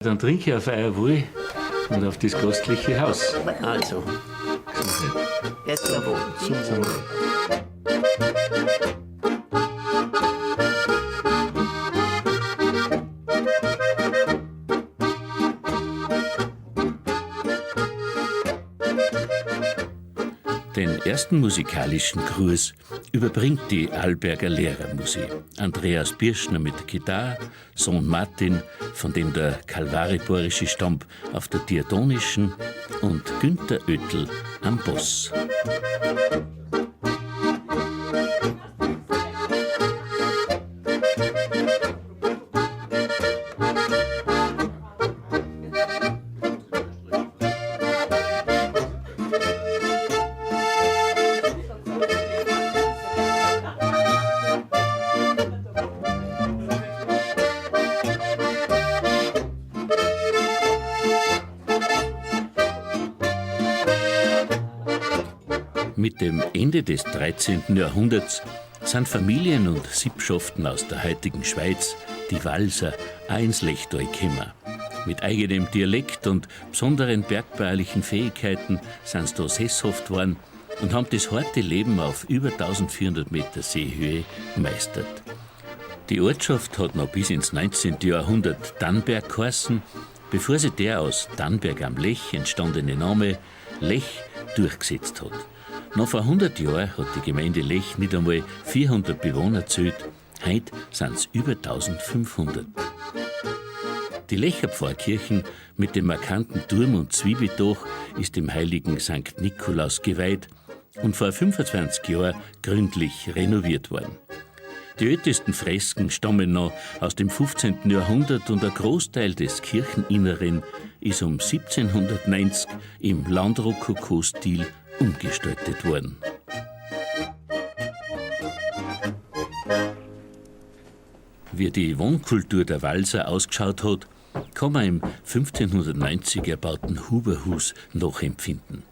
Dann trinke ich auf euer Wohl und auf das gastliche Haus. Also, jetzt zum Wohl. Zum Wohl. Den ersten musikalischen Gruß überbringt die Arlberger Lehrermusik. Andreas Birschner mit der Gitarre, Sohn Martin, von dem der kalvariborische stammt, auf der diatonischen und Günther Oettel am Boss. Mit dem Ende des 13. Jahrhunderts sind Familien und Sippschaften aus der heutigen Schweiz, die Walser, auch ins Lechtal gekommen. Mit eigenem Dialekt und besonderen bergbaulichen Fähigkeiten sind sie da sesshaft worden und haben das harte Leben auf über 1400 Meter Seehöhe gemeistert. Die Ortschaft hat noch bis ins 19. Jahrhundert Dannberg geheißen, bevor sich der aus Dannberg am Lech entstandene Name Lech durchgesetzt hat. Noch vor 100 Jahren hat die Gemeinde Lech nicht einmal 400 Bewohner gezählt. Heute sind es über 1500. Die Lecher Pfarrkirchen mit dem markanten Turm und Zwiebildach ist dem heiligen St. Nikolaus geweiht und vor 25 Jahren gründlich renoviert worden. Die ältesten Fresken stammen noch aus dem 15. Jahrhundert und ein Großteil des Kircheninneren ist um 1790 im Landrokoko-Stil umgestaltet worden. Wie die Wohnkultur der Walser ausgeschaut hat, kann man im 1590 erbauten Huberhus nachempfinden.